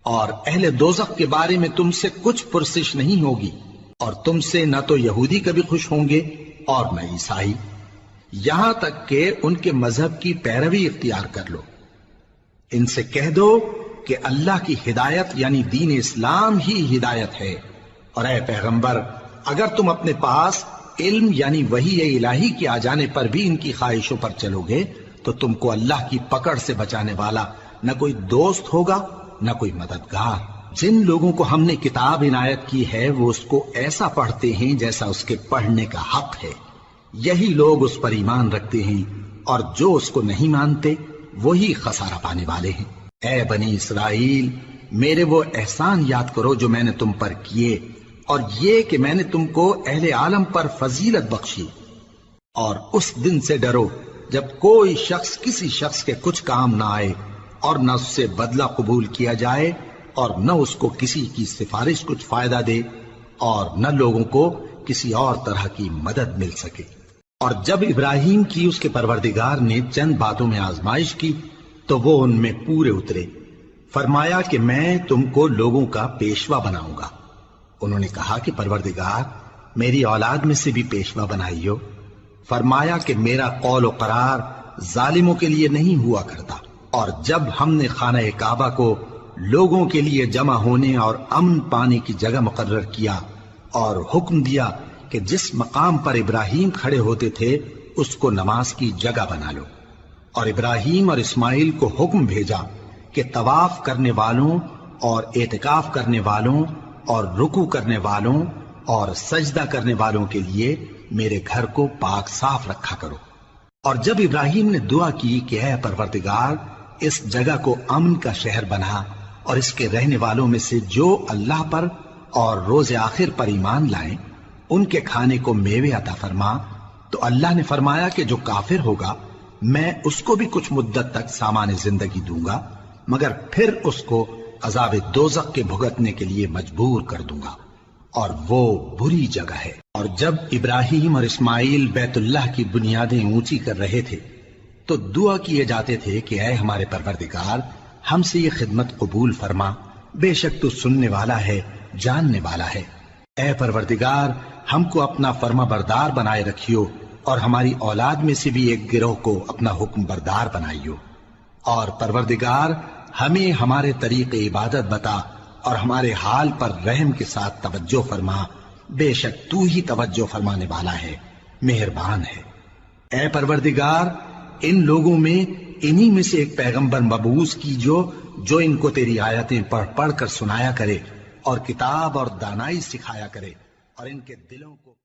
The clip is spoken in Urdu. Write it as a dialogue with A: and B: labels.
A: اور اہل دوزخ کے بارے میں تم سے کچھ پرسش نہیں ہوگی، اور تم سے نہ تو یہودی کبھی خوش ہوں گے اور نہ عیسائی، یہاں تک کہ ان کے مذہب کی پیروی اختیار کر لو۔ ان سے کہہ دو کہ اللہ کی ہدایت یعنی دین اسلام ہی ہدایت ہے، اور اے پیغمبر اگر تم اپنے پاس علم یعنی وحی الہی کے آ جانے پر بھی ان کی خواہشوں پر چلو گے تو تم کو اللہ کی پکڑ سے بچانے والا نہ کوئی دوست ہوگا نہ کوئی مددگار۔ جن لوگوں کو ہم نے کتاب عنایت کی ہے وہ اس کو ایسا پڑھتے ہیں جیسا اس کے پڑھنے کا حق ہے، یہی لوگ اس پر ایمان رکھتے ہیں، اور جو اس کو نہیں مانتے وہی خسارہ پانے والے ہیں۔ اے بنی اسرائیل، میرے وہ احسان یاد کرو جو میں نے تم پر کیے، اور یہ کہ میں نے تم کو اہل عالم پر فضیلت بخشی، اور اس دن سے ڈرو جب کوئی شخص کسی شخص کے کچھ کام نہ آئے، اور نہ اس سے بدلہ قبول کیا جائے، اور نہ اس کو کسی کی سفارش کچھ فائدہ دے، اور نہ لوگوں کو کسی اور طرح کی مدد مل سکے۔ اور جب ابراہیم کی اس کے پروردگار نے چند باتوں میں آزمائش کی تو وہ ان میں پورے اترے۔ فرمایا کہ میں تم کو لوگوں کا پیشوا بناؤں گا۔ انہوں نے کہا کہ پروردگار میری اولاد میں سے بھی پیشوا بنائیو۔ فرمایا کہ میرا قول و قرار ظالموں کے لیے نہیں ہوا کرتا۔ اور جب ہم نے خانہ کعبہ کو لوگوں کے لیے جمع ہونے اور امن پانے کی جگہ مقرر کیا اور حکم دیا کہ جس مقام پر ابراہیم کھڑے ہوتے تھے اس کو نماز کی جگہ بنا لو، اور ابراہیم اور اسماعیل کو حکم بھیجا کہ طواف کرنے والوں اور اعتکاف کرنے والوں اور رکوع کرنے والوں اور سجدہ کرنے والوں کے لیے میرے گھر کو پاک صاف رکھا کرو۔ اور جب ابراہیم نے دعا کی کہ اے پروردگار اس جگہ کو امن کا شہر بنا، اور اس کے رہنے والوں میں سے جو اللہ پر اور روز آخر پر ایمان لائیں ان کے کھانے کو میوے عطا فرما، تو اللہ نے فرمایا کہ جو کافر ہوگا میں اس کو بھی کچھ مدت تک سامان زندگی دوں گا، مگر پھر اس کو عذاب دوزخ کے بھگتنے کے لیے مجبور کر دوں گا، اور وہ بری جگہ ہے۔ اور جب ابراہیم اور اسماعیل بیت اللہ کی بنیادیں اونچی کر رہے تھے تو دعا کیے جاتے تھے کہ اے ہمارے پروردگار ہم سے یہ خدمت قبول فرما، بے شک تو سننے والا ہے جاننے والا ہے۔ اے پروردگار ہم کو اپنا فرما بردار بنائے رکھیو، اور ہماری اولاد میں سے بھی ایک گروہ کو اپنا حکم بردار بنائیو، اور پروردگار ہمیں ہمارے طریق عبادت بتا اور ہمارے حال پر رحم کے ساتھ توجہ فرما، بے شک تو ہی توجہ فرمانے والا ہے، مہربان ہے۔ اے پروردگار ان لوگوں میں انہی میں سے ایک پیغمبر مبعوث کی جو ان کو تیری آیتیں پڑھ پڑھ کر سنایا کرے اور کتاب اور دانائی سکھایا کرے، اور ان کے دلوں کو